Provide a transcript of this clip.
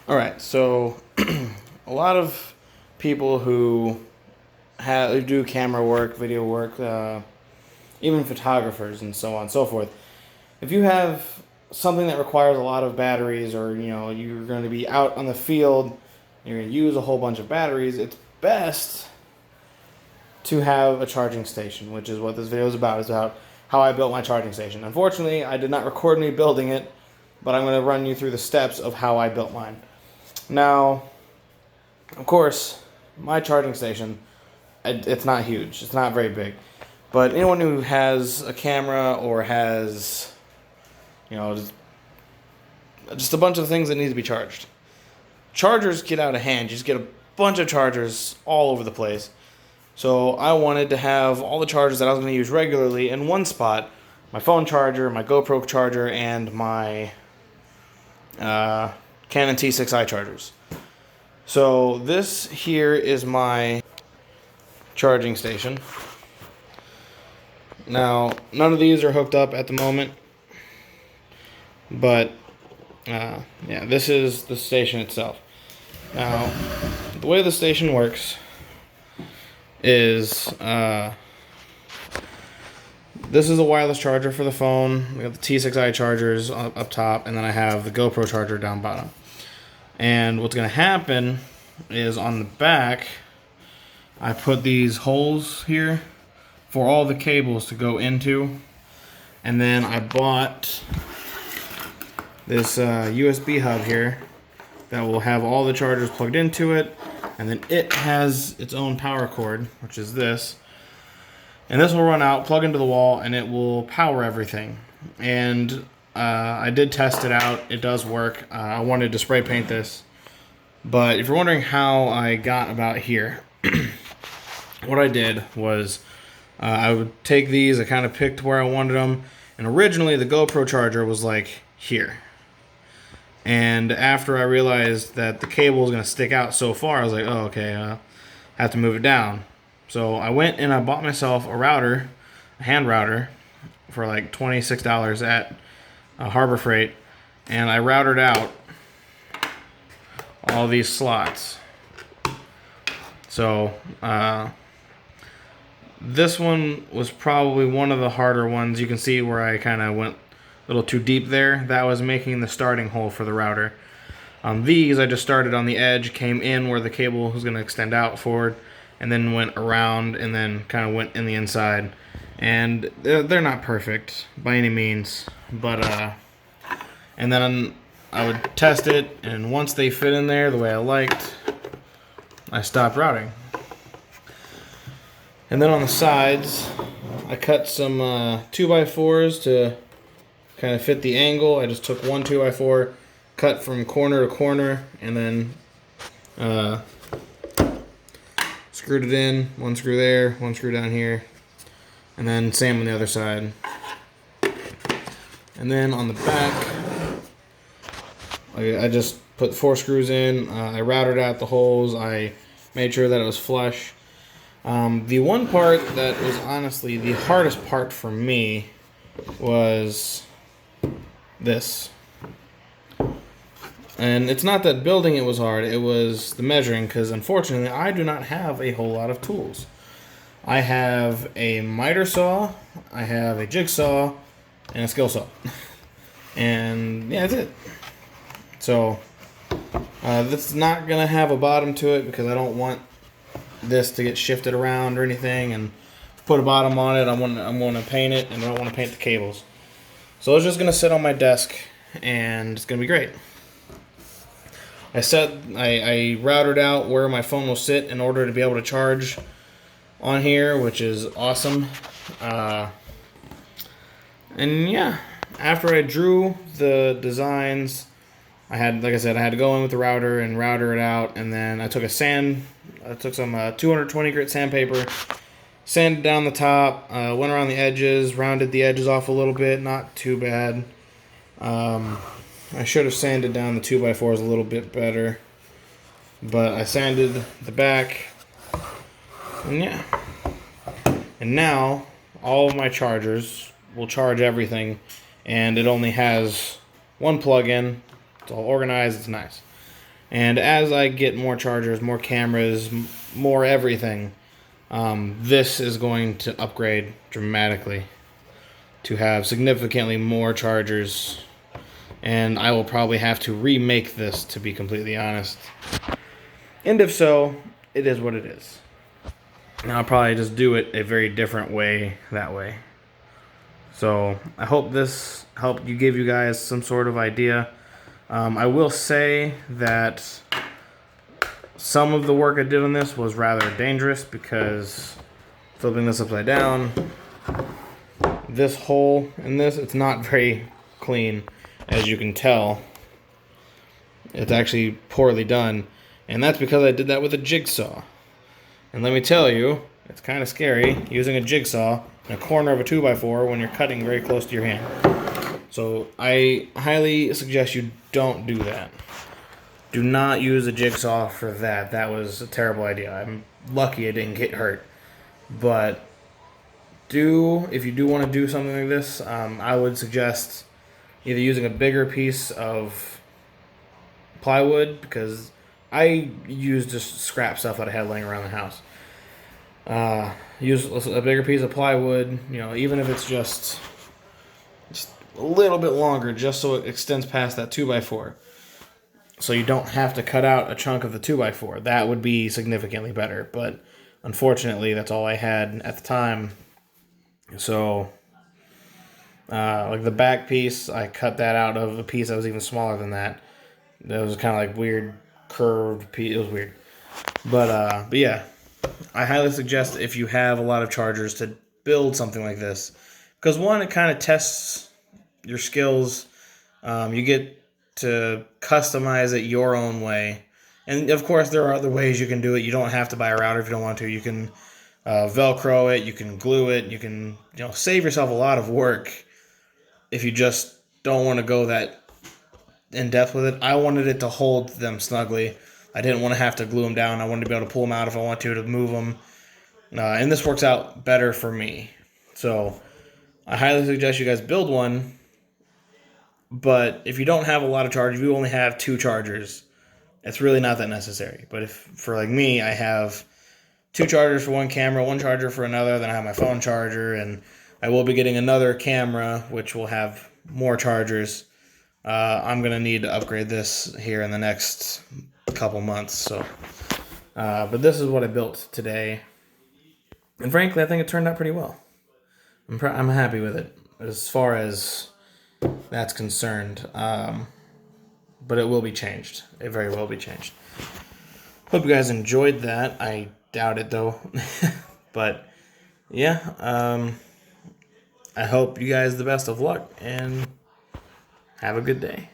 All right, so a lot of people who who do camera work, video work, even photographers and so on and so forth. If you have something that requires a lot of batteries, or you're going to be out on the field, you're going to use a whole bunch of batteries, it's best to have a charging station, which is what this video is about. Is about how I built my charging station. Unfortunately, I did not record me building it, but I'm going to run you through the steps of how I built mine. Now, of course, my charging station, it's not huge. It's not very big. But anyone who has a camera or has, just a bunch of things that need to be charged. Chargers get out of hand. You just get a bunch of chargers all over the place. So I wanted to have all the chargers that I was going to use regularly in one spot. My phone charger, my GoPro charger, and my Canon T6i chargers. So this here is my charging station. Now, none of these are hooked up at the moment, but yeah, this is the station itself. Now, the way the station works is this is a wireless charger for the phone. We have the T6i chargers up top, and then I have the GoPro charger down bottom. And what's going to happen is on the back, I put these holes here for all the cables to go into. And then I bought this USB hub here that will have all the chargers plugged into it. And then it has its own power cord, which is this. And this will run out, plug into the wall, and it will power everything. And I did test it out. It does work. I wanted to spray paint this. But if you're wondering how I got about here, what I did was I would take these. I kind of picked where I wanted them. And originally the GoPro charger was like here. And after I realized that the cable was going to stick out so far, I was like, oh, okay, I have to move it down. So I went and I bought myself a router, a hand router, for like $26 at Harbor Freight. And I routed out all these slots. So this one was probably one of the harder ones. You can see where I kind of went a little too deep there. That was making the starting hole for the router. These I just started on the edge, came in where the cable was going to extend out forward, and then went around and then kind of went in the inside. And they're not perfect by any means, but and then I would test it, and once they fit in there the way I liked, I stopped routing. And then on the sides, I cut some 2x4s to kind of fit the angle. I just took one 2x4, cut from corner to corner, and then screwed it in. One screw there, one screw down here, and then same on the other side. And then on the back, I just put 4 screws in. I routed out the holes. I made sure that it was flush. The one part that was honestly the hardest part for me was this. And it's not that building it was hard, it was the measuring, because unfortunately I do not have a whole lot of tools. I have a miter saw, I have a jigsaw, and a skill saw. And yeah, that's it. So this is not going to have a bottom to it because I don't want this to get shifted around or anything and put a bottom on it. I'm going to paint it, and I don't want to paint the cables. So it's just going to sit on my desk, and it's going to be great. I routed out where my phone will sit in order to be able to charge on here, which is awesome. And yeah, after I drew the designs, I had to go in with the router and router it out, and then I took some 220 grit sandpaper, sanded down the top, went around the edges, rounded the edges off a little bit, not too bad. I should have sanded down the 2x4s a little bit better, but I sanded the back, and yeah. And now all of my chargers will charge everything, and it only has one plug-in. It's all organized, it's nice. And as I get more chargers, more cameras, more everything, this is going to upgrade dramatically to have significantly more chargers. And I will probably have to remake this, to be completely honest. And if so, it is what it is. And I'll probably just do it a very different way that way. So I hope this helped give you guys some sort of idea. I will say that some of the work I did on this was rather dangerous because flipping this upside down, this hole in this, it's not very clean, as you can tell. It's actually poorly done, and that's because I did that with a jigsaw. And let me tell you, it's kind of scary using a jigsaw in a corner of a 2x4 when you're cutting very close to your hand. So I highly suggest you don't do that. Do not use a jigsaw for that. That was a terrible idea. I'm lucky I didn't get hurt. But if you do want to do something like this, I would suggest either using a bigger piece of plywood, because I used just scrap stuff that I had laying around the house. Use a bigger piece of plywood, even if it's just a little bit longer, just so it extends past that 2x4. So you don't have to cut out a chunk of the 2x4. That would be significantly better, but unfortunately, that's all I had at the time. So, like the back piece, I cut that out of a piece that was even smaller than that. That was kind of like weird curved piece. It was weird, but yeah, I highly suggest if you have a lot of chargers to build something like this, because one, it kind of tests your skills. You get to customize it your own way. And of course, there are other ways you can do it. You don't have to buy a router if you don't want to. You can Velcro it, you can glue it, you can save yourself a lot of work if you just don't want to go that in depth with it. I wanted it to hold them snugly. I didn't want to have to glue them down. I wanted to be able to pull them out if I want to move them. And this works out better for me. So I highly suggest you guys build one. But if you don't have a lot of chargers, if you only have 2 chargers, it's really not that necessary. But if, for like me, I have 2 chargers for one camera, 1 charger for another, then I have my phone charger, and I will be getting another camera, which will have more chargers. I'm going to need to upgrade this here in the next couple months. So, but this is what I built today. And frankly, I think it turned out pretty well. I'm happy with it as far as that's concerned. But it will be changed. It very well be changed. Hope you guys enjoyed that. I doubt it though. But yeah, I hope you guys the best of luck and have a good day.